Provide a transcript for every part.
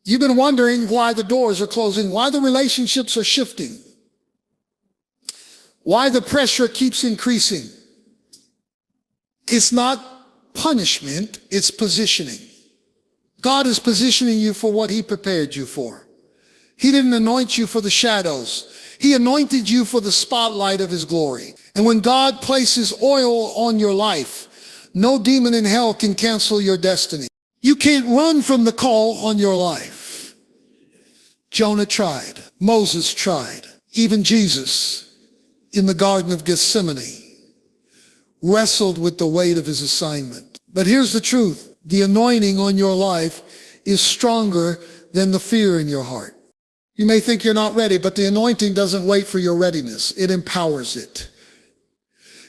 You've been wondering why the doors are closing, why the relationships are shifting, why the pressure keeps increasing. It's not punishment, it's positioning. God is positioning you for what he prepared you for. He didn't anoint you for the shadows. He anointed you for the spotlight of his glory. And when God places oil on your life, no demon in hell can cancel your destiny. You can't run from the call on your life. Jonah tried. Moses tried. Even Jesus in the Garden of Gethsemane wrestled with the weight of his assignment. But here's the truth. The anointing on your life is stronger than the fear in your heart. You may think you're not ready, but the anointing doesn't wait for your readiness. It empowers it.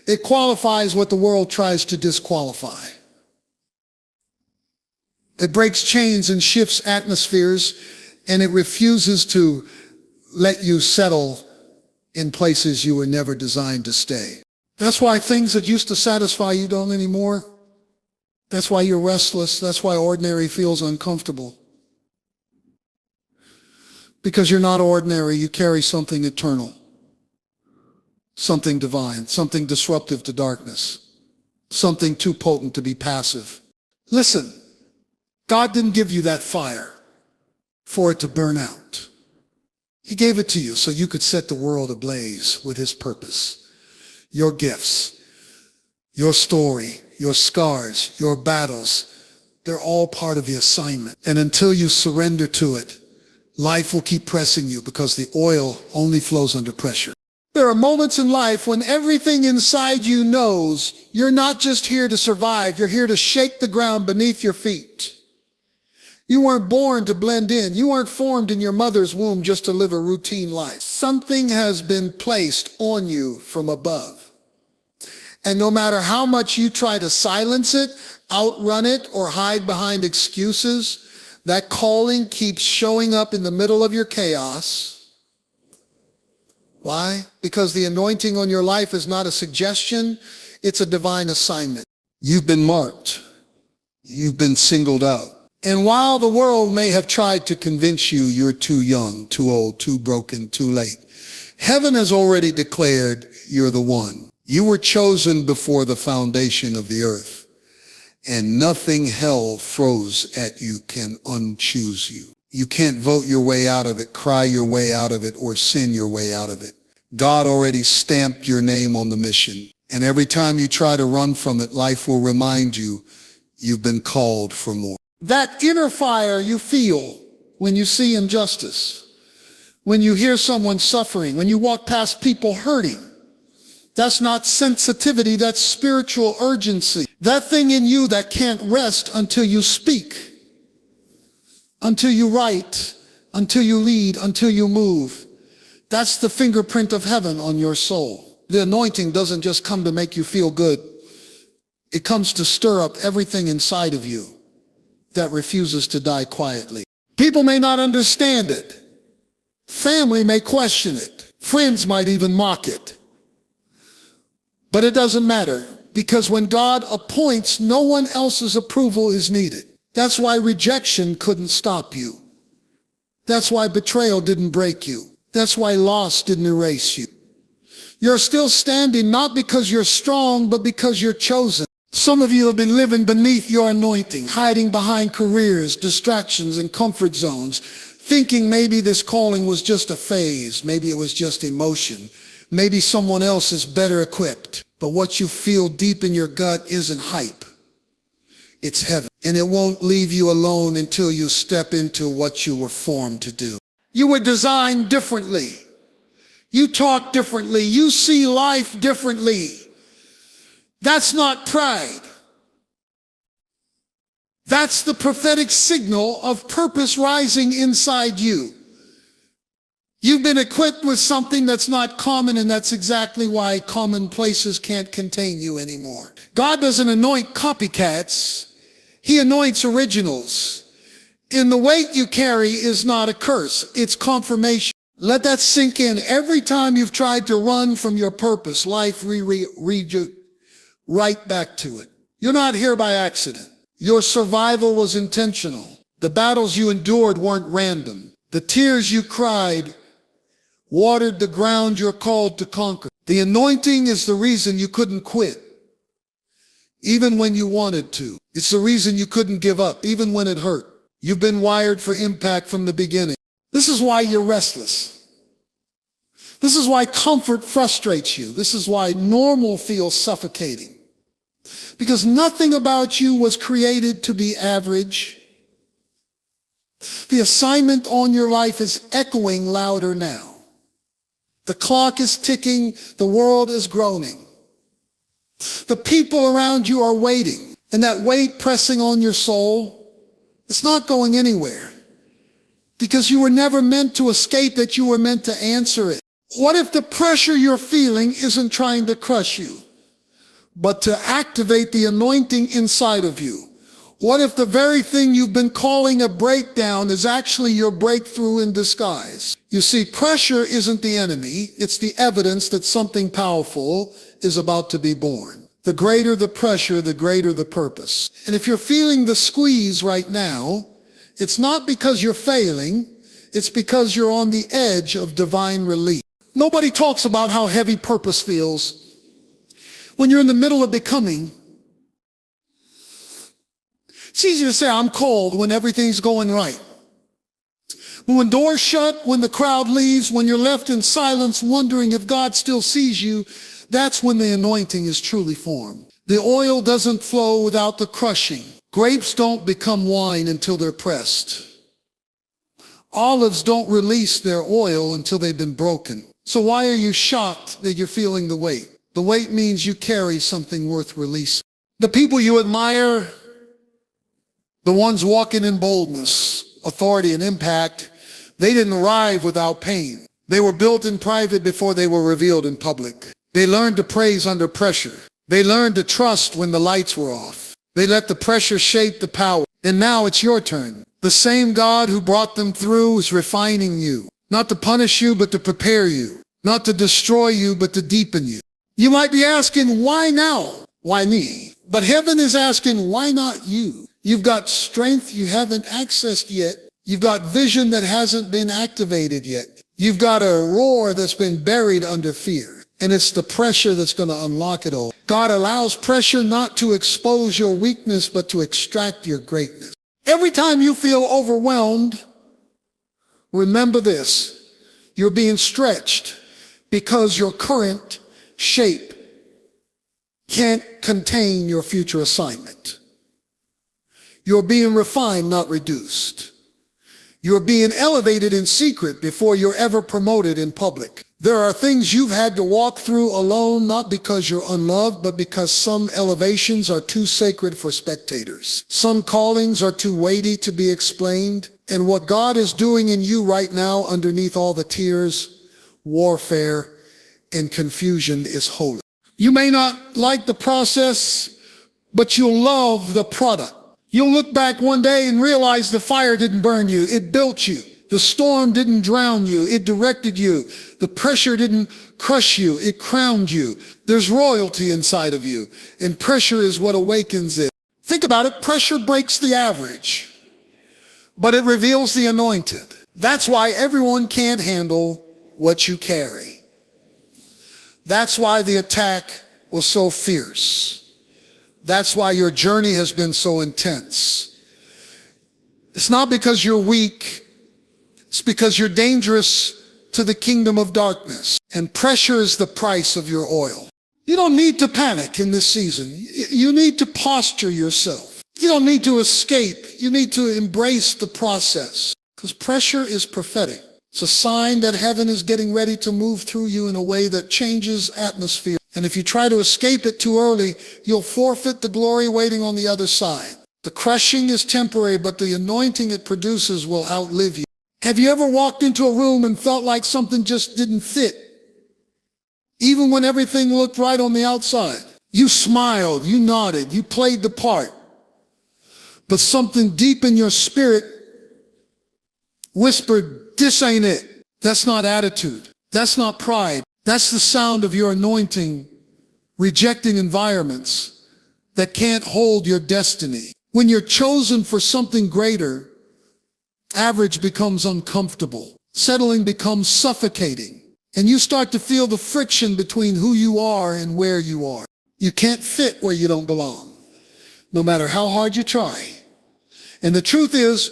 It qualifies what the world tries to disqualify. It breaks chains and shifts atmospheres, and it refuses to let you settle in places you were never designed to stay. That's why things that used to satisfy you don't anymore. That's why you're restless. That's why ordinary feels uncomfortable. Because you're not ordinary, you carry something eternal, something divine, something disruptive to darkness, something too potent to be passive. Listen, God didn't give you that fire for it to burn out. He gave it to you so you could set the world ablaze with his purpose. Your gifts, your story, your scars, your battles, they're all part of the assignment. And until you surrender to it, life will keep pressing you because the oil only flows under pressure. There are moments in life when everything inside you knows you're not just here to survive, you're here to shake the ground beneath your feet. You weren't born to blend in. You weren't formed in your mother's womb just to live a routine life. Something has been placed on you from above. And no matter how much you try to silence it, outrun it, or hide behind excuses, that calling keeps showing up in the middle of your chaos. Why? Because the anointing on your life is not a suggestion, it's a divine assignment. You've been marked. You've been singled out. And while the world may have tried to convince you you're too young, too old, too broken, too late, heaven has already declared you're the one. You were chosen before the foundation of the earth. And nothing hell throws at you can unchoose you. You can't vote your way out of it, cry your way out of it, or sin your way out of it. God already stamped your name on the mission. And every time you try to run from it, life will remind you you've been called for more. That inner fire you feel when you see injustice, when you hear someone suffering, when you walk past people hurting, that's not sensitivity, that's spiritual urgency. That thing in you that can't rest until you speak, until you write, until you lead, until you move. That's the fingerprint of heaven on your soul. The anointing doesn't just come to make you feel good. It comes to stir up everything inside of you that refuses to die quietly. People may not understand it. Family may question it. Friends might even mock it. But it doesn't matter, because when God appoints, no one else's approval is needed. That's why rejection couldn't stop you. That's why betrayal didn't break you. That's why loss didn't erase you. You're still standing not because you're strong, but because you're chosen. Some of you have been living beneath your anointing, hiding behind careers, distractions, and comfort zones, thinking maybe this calling was just a phase, maybe it was just emotion. Maybe someone else is better equipped, but what you feel deep in your gut isn't hype. It's heaven, and it won't leave you alone until you step into what you were formed to do. You were designed differently. You talk differently. You see life differently. That's not pride. That's the prophetic signal of purpose rising inside you. You've been equipped with something that's not common, and that's exactly why common places can't contain you anymore. God doesn't anoint copycats. He anoints originals. And the weight you carry is not a curse. It's confirmation. Let that sink in. Every time you've tried to run from your purpose, life reads you right back to it. You're not here by accident. Your survival was intentional. The battles you endured weren't random. The tears you cried watered the ground you're called to conquer. The anointing is the reason you couldn't quit, even when you wanted to. It's the reason you couldn't give up, even when it hurt. You've been wired for impact from the beginning. This is why you're restless. This is why comfort frustrates you. This is why normal feels suffocating. Because nothing about you was created to be average. The assignment on your life is echoing louder now. The clock is ticking, the world is groaning. The people around you are waiting, and that weight pressing on your soul, it's not going anywhere. Because you were never meant to escape it, you were meant to answer it. What if the pressure you're feeling isn't trying to crush you, but to activate the anointing inside of you? What if the very thing you've been calling a breakdown is actually your breakthrough in disguise? You see, pressure isn't the enemy, it's the evidence that something powerful is about to be born. The greater the pressure, the greater the purpose. And if you're feeling the squeeze right now, it's not because you're failing, it's because you're on the edge of divine relief. Nobody talks about how heavy purpose feels when you're in the middle of becoming. It's easy to say, I'm called when everything's going right. But when doors shut, when the crowd leaves, when you're left in silence wondering if God still sees you, that's when the anointing is truly formed. The oil doesn't flow without the crushing. Grapes don't become wine until they're pressed. Olives don't release their oil until they've been broken. So why are you shocked that you're feeling the weight? The weight means you carry something worth releasing. The people you admire, the ones walking in boldness, authority, and impact, they didn't arrive without pain. They were built in private before they were revealed in public. They learned to praise under pressure. They learned to trust when the lights were off. They let the pressure shape the power. And now it's your turn. The same God who brought them through is refining you. Not to punish you, but to prepare you. Not to destroy you, but to deepen you. You might be asking, why now? Why me? But heaven is asking, why not you? You've got strength you haven't accessed yet. You've got vision that hasn't been activated yet. You've got a roar that's been buried under fear. And it's the pressure that's going to unlock it all. God allows pressure not to expose your weakness, but to extract your greatness. Every time you feel overwhelmed, remember this. You're being stretched because your current shape can't contain your future assignment. You're being refined, not reduced. You're being elevated in secret before you're ever promoted in public. There are things you've had to walk through alone, not because you're unloved, but because some elevations are too sacred for spectators. Some callings are too weighty to be explained. And what God is doing in you right now, underneath all the tears, warfare, and confusion, is holy. You may not like the process, but you'll love the product. You'll look back one day and realize the fire didn't burn you, it built you. The storm didn't drown you, it directed you. The pressure didn't crush you, it crowned you. There's royalty inside of you, and pressure is what awakens it. Think about it, pressure breaks the average, but it reveals the anointed. That's why everyone can't handle what you carry. That's why the attack was so fierce. That's why your journey has been so intense. It's not because you're weak. It's because you're dangerous to the kingdom of darkness. And pressure is the price of your oil. You don't need to panic in this season. You need to posture yourself. You don't need to escape. You need to embrace the process. Because pressure is prophetic. It's a sign that heaven is getting ready to move through you in a way that changes atmosphere. And if you try to escape it too early, you'll forfeit the glory waiting on the other side. The crushing is temporary, but the anointing it produces will outlive you. Have you ever walked into a room and felt like something just didn't fit? Even when everything looked right on the outside. You smiled, you nodded, you played the part. But something deep in your spirit whispered, this ain't it. That's not attitude. That's not pride. That's the sound of your anointing rejecting environments that can't hold your destiny. When you're chosen for something greater, Average becomes uncomfortable. Settling becomes suffocating. And you start to feel the friction between who you are and where you are. You can't fit where you don't belong, no matter how hard you try. And the truth is,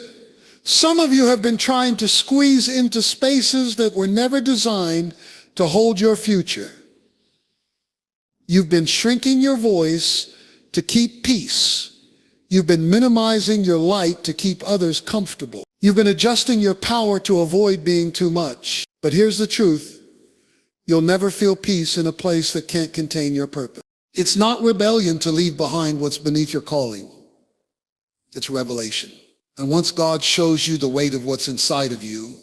some of you have been trying to squeeze into spaces that were never designed to hold your future. You've been shrinking your voice to keep peace. You've been minimizing your light to keep others comfortable. You've been adjusting your power to avoid being too much. But here's the truth. You'll never feel peace in a place that can't contain your purpose. It's not rebellion to leave behind what's beneath your calling. It's revelation. And once God shows you the weight of what's inside of you,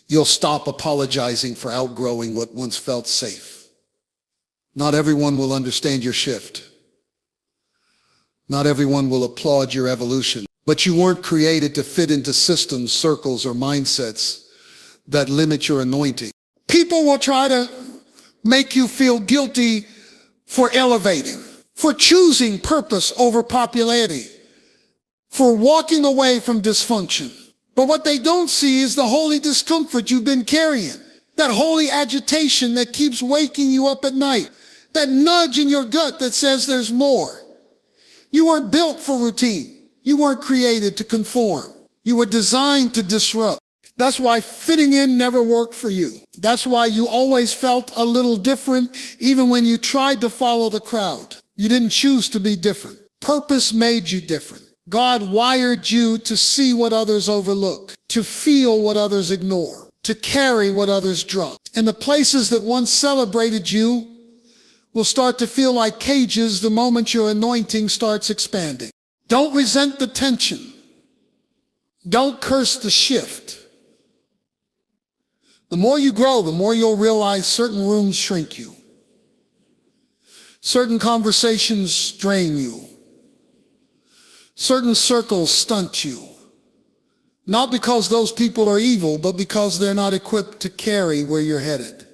you'll stop apologizing for outgrowing what once felt safe. Not everyone will understand your shift. Not everyone will applaud your evolution. But you weren't created to fit into systems, circles, or mindsets that limit your anointing. People will try to make you feel guilty for elevating, for choosing purpose over popularity, for walking away from dysfunction. But what they don't see is the holy discomfort you've been carrying, that holy agitation that keeps waking you up at night, that nudge in your gut that says there's more. You weren't built for routine. You weren't created to conform. You were designed to disrupt. That's why fitting in never worked for you. That's why you always felt a little different, even when you tried to follow the crowd. You didn't choose to be different. Purpose made you different. God wired you to see what others overlook, to feel what others ignore, to carry what others drop. And the places that once celebrated you will start to feel like cages the moment your anointing starts expanding. Don't resent the tension. Don't curse the shift. The more you grow, the more you'll realize certain rooms shrink you. Certain conversations drain you. Certain circles stunt you. Not because those people are evil, but because they're not equipped to carry where you're headed.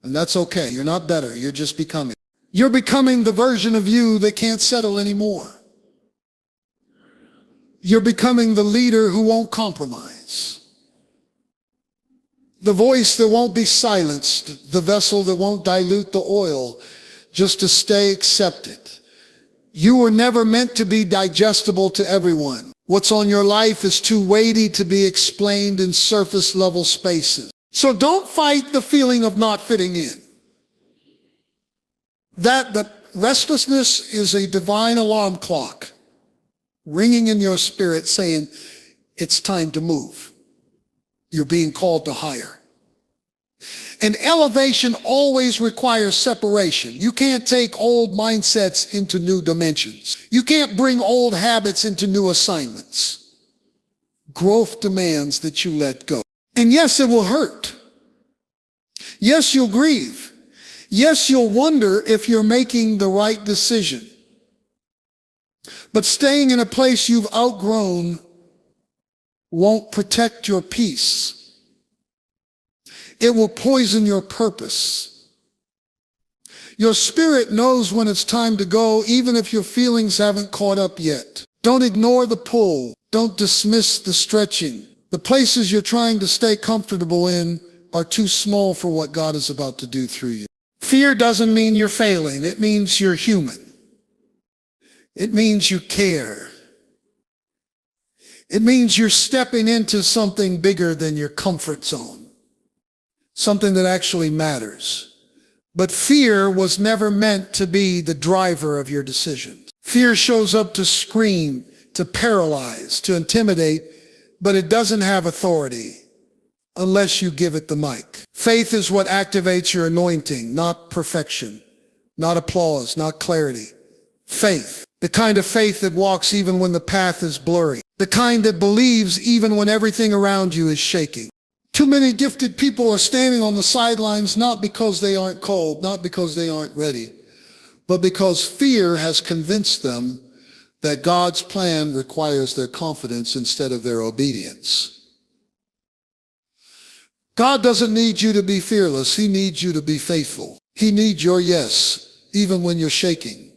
And that's okay. You're not better. You're just becoming. You're becoming the version of you that can't settle anymore. You're becoming the leader who won't compromise. The voice that won't be silenced, the vessel that won't dilute the oil just to stay accepted. You were never meant to be digestible to everyone. What's on your life is too weighty to be explained in surface level spaces. So don't fight the feeling of not fitting in. That restlessness is a divine alarm clock ringing in your spirit saying, it's time to move. You're being called to higher. And elevation always requires separation. You can't take old mindsets into new dimensions. You can't bring old habits into new assignments. Growth demands that you let go. And yes, it will hurt. Yes, you'll grieve. Yes, you'll wonder if you're making the right decision. But staying in a place you've outgrown won't protect your peace. It will poison your purpose. Your spirit knows when it's time to go, even if your feelings haven't caught up yet. Don't ignore the pull. Don't dismiss the stretching. The places you're trying to stay comfortable in are too small for what God is about to do through you. Fear doesn't mean you're failing. It means you're human. It means you care. It means you're stepping into something bigger than your comfort zone. Something that actually matters. But fear was never meant to be the driver of your decisions. Fear shows up to scream, to paralyze, to intimidate, but it doesn't have authority unless you give it the mic. Faith is what activates your anointing, not perfection, not applause, not clarity. Faith, the kind of faith that walks even when the path is blurry, the kind that believes even when everything around you is shaking. Too many gifted people are standing on the sidelines not because they aren't called, not because they aren't ready, but because fear has convinced them that God's plan requires their confidence instead of their obedience. God doesn't need you to be fearless. He needs you to be faithful. He needs your yes, even when you're shaking.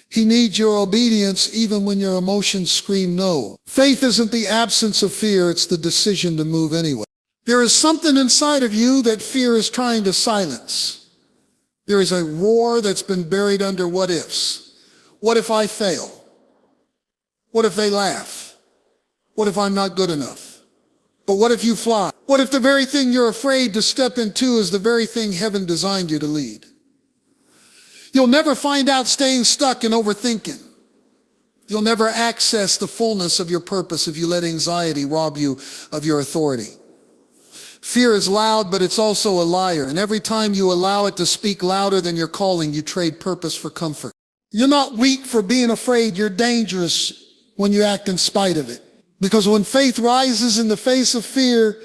He needs your obedience even when your emotions scream no. Faith isn't the absence of fear, it's the decision to move anyway. There is something inside of you that fear is trying to silence. There is a roar that's been buried under what ifs. What if I fail? What if they laugh? What if I'm not good enough? But what if you fly? What if the very thing you're afraid to step into is the very thing heaven designed you to lead? You'll never find out staying stuck and overthinking. You'll never access the fullness of your purpose if you let anxiety rob you of your authority. Fear is loud, but it's also a liar. And every time you allow it to speak louder than your calling, you trade purpose for comfort. You're not weak for being afraid. You're dangerous when you act in spite of it. Because when faith rises in the face of fear,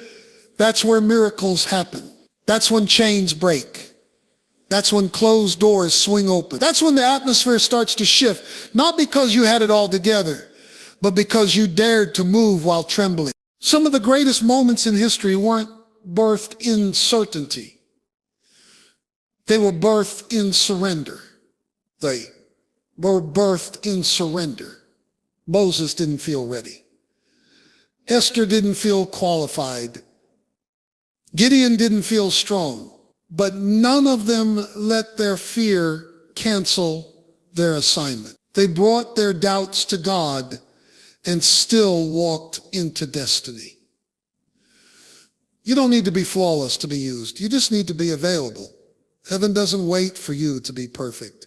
that's where miracles happen. That's when chains break. That's when closed doors swing open. That's when the atmosphere starts to shift, not because you had it all together, but because you dared to move while trembling. Some of the greatest moments in history weren't birthed in certainty. They were birthed in surrender. They were birthed in surrender. Moses didn't feel ready. Esther didn't feel qualified. Gideon didn't feel strong. But none of them let their fear cancel their assignment. They brought their doubts to God and still walked into destiny. You don't need to be flawless to be used. You just need to be available. Heaven doesn't wait for you to be perfect.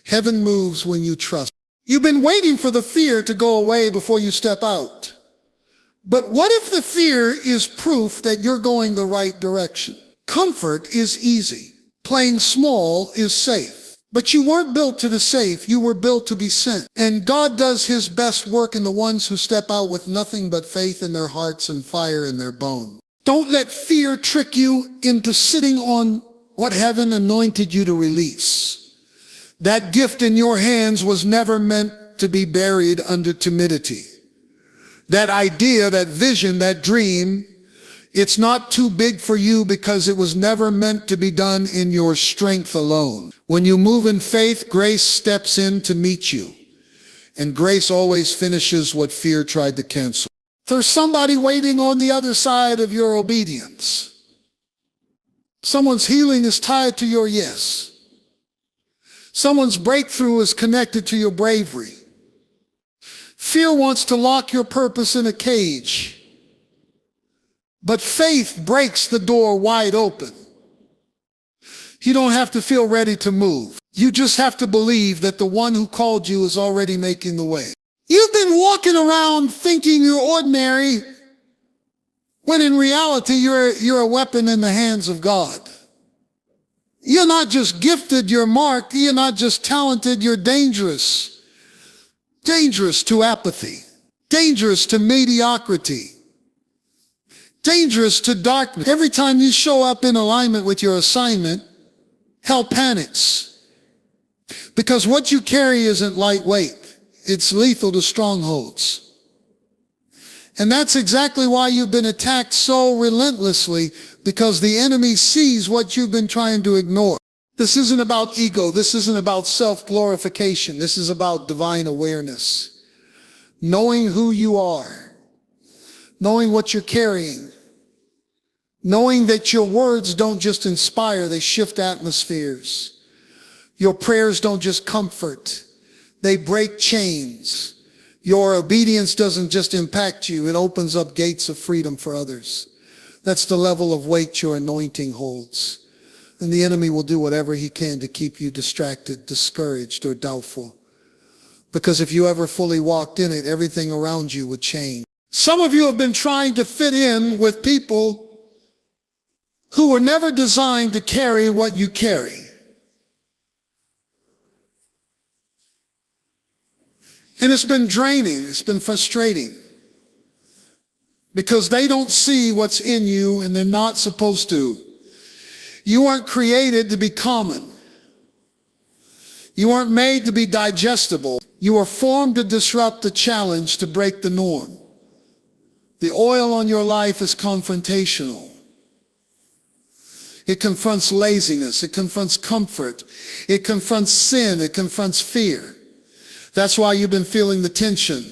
Heaven moves when you trust. You've been waiting for the fear to go away before you step out. But what if the fear is proof that you're going the right direction? Comfort is easy. Playing small is safe. But you weren't built to be safe. You were built to be sent. And God does his best work in the ones who step out with nothing but faith in their hearts and fire in their bones. Don't let fear trick you into sitting on what heaven anointed you to release. That gift in your hands was never meant to be buried under timidity. That idea, that vision, that dream, it's not too big for you because it was never meant to be done in your strength alone. When you move in faith, grace steps in to meet you. And grace always finishes what fear tried to cancel. There's somebody waiting on the other side of your obedience. Someone's healing is tied to your yes. Someone's breakthrough is connected to your bravery. Fear wants to lock your purpose in a cage. But faith breaks the door wide open. You don't have to feel ready to move. You just have to believe that the one who called you is already making the way. You've been walking around thinking you're ordinary, when in reality you're a weapon in the hands of God. You're not just gifted, you're marked. You're not just talented, you're dangerous. Dangerous to apathy. Dangerous to mediocrity. Dangerous to darkness. Every time you show up in alignment with your assignment, hell panics. Because what you carry isn't lightweight. It's lethal to strongholds. And that's exactly why you've been attacked so relentlessly, because the enemy sees what you've been trying to ignore. This isn't about ego. This isn't about self-glorification. This is about divine awareness. Knowing who you are. Knowing what you're carrying. Knowing that your words don't just inspire, they shift atmospheres. Your prayers don't just comfort, they break chains. Your obedience doesn't just impact you, it opens up gates of freedom for others. That's the level of weight your anointing holds. And the enemy will do whatever he can to keep you distracted, discouraged, or doubtful. Because if you ever fully walked in it, everything around you would change. Some of you have been trying to fit in with people who were never designed to carry what you carry. And it's been draining, it's been frustrating. Because they don't see what's in you and they're not supposed to. You weren't created to be common. You weren't made to be digestible. You were formed to disrupt the challenge, to break the norm. The oil on your life is confrontational. It confronts laziness. It confronts comfort. It confronts sin. It confronts fear. That's why you've been feeling the tension.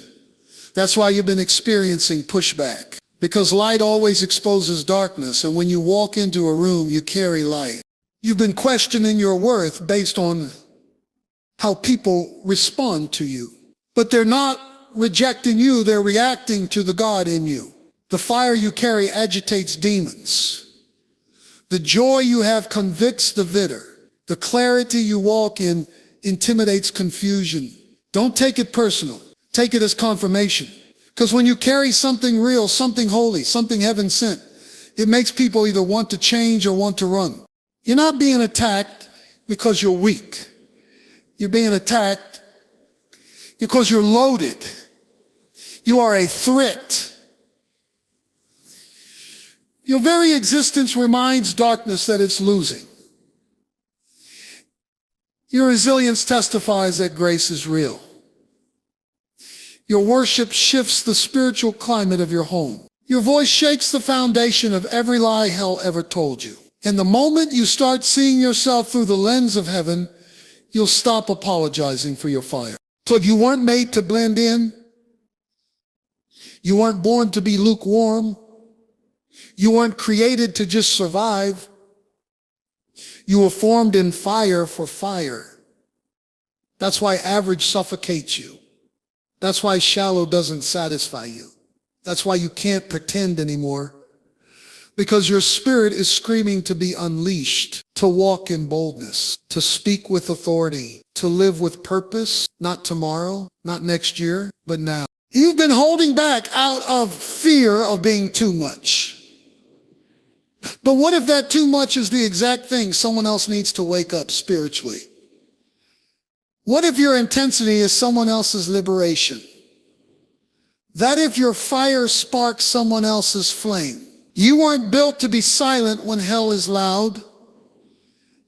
That's why you've been experiencing pushback. Because light always exposes darkness, and when you walk into a room, you carry light. You've been questioning your worth based on how people respond to you. But they're not rejecting you, they're reacting to the God in you. The fire you carry agitates demons. The joy you have convicts the bitter. The clarity you walk in intimidates confusion. Don't take it personal. Take it as confirmation. Because when you carry something real, something holy, something heaven sent, it makes people either want to change or want to run. You're not being attacked because you're weak. You're being attacked because you're loaded. You are a threat. Your very existence reminds darkness that it's losing. Your resilience testifies that grace is real. Your worship shifts the spiritual climate of your home. Your voice shakes the foundation of every lie hell ever told you. And the moment you start seeing yourself through the lens of heaven, you'll stop apologizing for your fire. So if you weren't made to blend in, you weren't born to be lukewarm, you weren't created to just survive, you were formed in fire for fire. That's why average suffocates you. That's why shallow doesn't satisfy you. That's why you can't pretend anymore. Because your spirit is screaming to be unleashed, to walk in boldness, to speak with authority, to live with purpose, not tomorrow, not next year, but now. You've been holding back out of fear of being too much. But what if that too much is the exact thing someone else needs to wake up spiritually? What if your intensity is someone else's liberation? That if your fire sparks someone else's flame? You weren't built to be silent when hell is loud.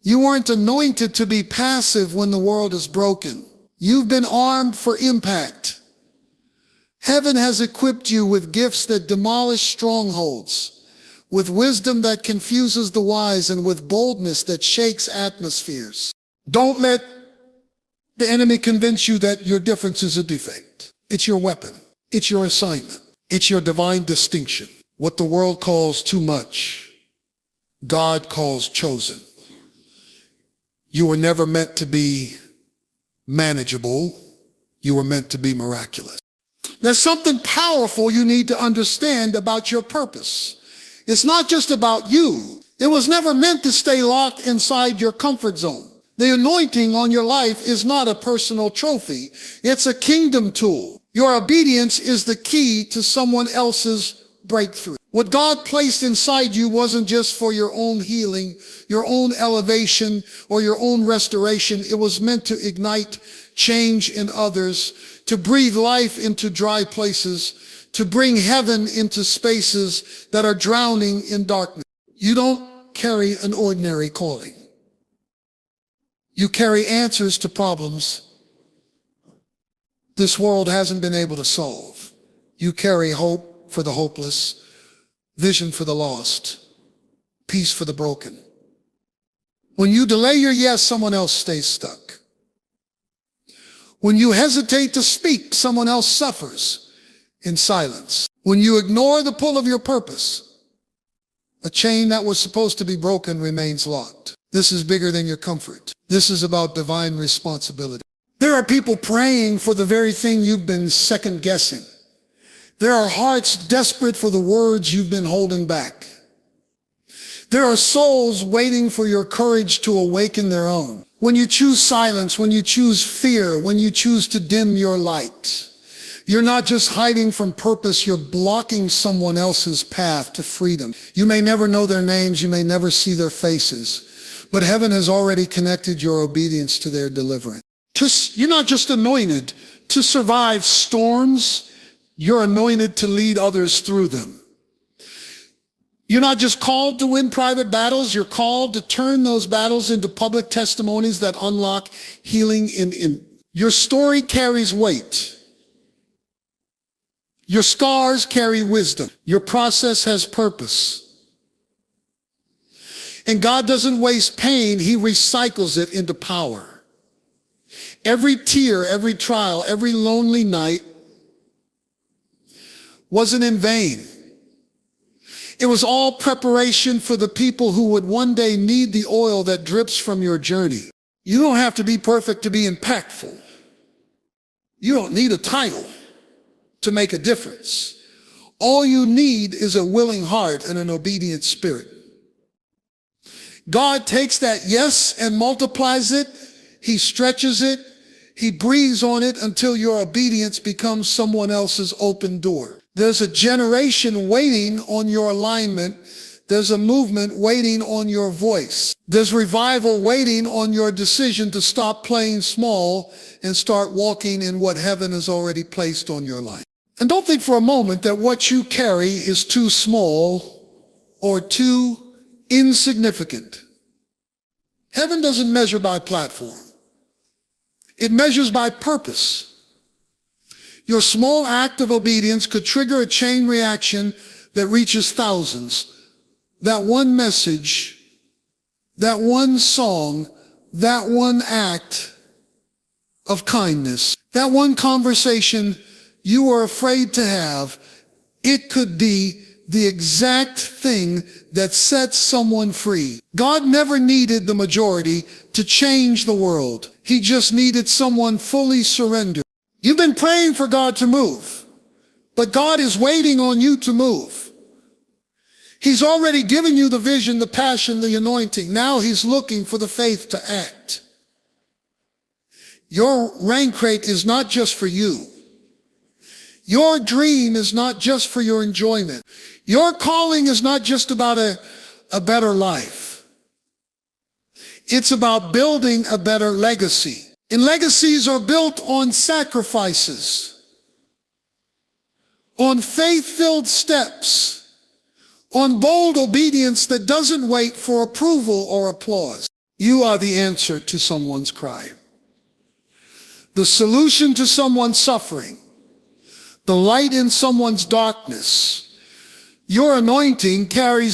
You weren't anointed to be passive when the world is broken. You've been armed for impact. Heaven has equipped you with gifts that demolish strongholds, with wisdom that confuses the wise, and with boldness that shakes atmospheres. Don't let the enemy convince you that your difference is a defect. It's your weapon. It's your assignment. It's your divine distinction. What the world calls too much, God calls chosen. You were never meant to be manageable. You were meant to be miraculous. There's something powerful you need to understand about your purpose. It's not just about you. It was never meant to stay locked inside your comfort zone. The anointing on your life is not a personal trophy. It's a kingdom tool. Your obedience is the key to someone else's breakthrough. What God placed inside you wasn't just for your own healing, your own elevation, or your own restoration. It was meant to ignite change in others, to breathe life into dry places, to bring heaven into spaces that are drowning in darkness. You don't carry an ordinary calling. You carry answers to problems this world hasn't been able to solve. You carry hope for the hopeless, vision for the lost, peace for the broken. When you delay your yes, someone else stays stuck. When you hesitate to speak, someone else suffers in silence. When you ignore the pull of your purpose, a chain that was supposed to be broken remains locked. This is bigger than your comfort. This is about divine responsibility. There are people praying for the very thing you've been second guessing. There are hearts desperate for the words you've been holding back. There are souls waiting for your courage to awaken their own. When you choose silence, when you choose fear, when you choose to dim your light, you're not just hiding from purpose, you're blocking someone else's path to freedom. You may never know their names, you may never see their faces, but heaven has already connected your obedience to their deliverance. You're not just anointed to survive storms, you're anointed to lead others through them. You're not just called to win private battles, you're called to turn those battles into public testimonies that unlock healing in. Your story carries weight. Your scars carry wisdom. Your process has purpose. And God doesn't waste pain, He recycles it into power. Every tear, every trial, every lonely night wasn't in vain. It was all preparation for the people who would one day need the oil that drips from your journey. You don't have to be perfect to be impactful. You don't need a title to make a difference. All you need is a willing heart and an obedient spirit. God takes that yes and multiplies it. He stretches it. He breathes on it until your obedience becomes someone else's open door. There's a generation waiting on your alignment. There's a movement waiting on your voice. There's revival waiting on your decision to stop playing small and start walking in what heaven has already placed on your life. And don't think for a moment that what you carry is too small or too insignificant. Heaven doesn't measure by platform. It measures by purpose. Your small act of obedience could trigger a chain reaction that reaches thousands. That one message, that one song, that one act of kindness, that one conversation you were afraid to have, it could be the exact thing that sets someone free. God never needed the majority to change the world. He just needed someone fully surrendered. You've been praying for God to move, but God is waiting on you to move. He's already given you the vision, the passion, the anointing. Now he's looking for the faith to act. Your rank crate is not just for you. Your dream is not just for your enjoyment. Your calling is not just about a better life. It's about building a better legacy. And legacies are built on sacrifices, on faith-filled steps, on bold obedience that doesn't wait for approval or applause. You are the answer to someone's cry, the solution to someone's suffering, the light in someone's darkness. Your anointing carries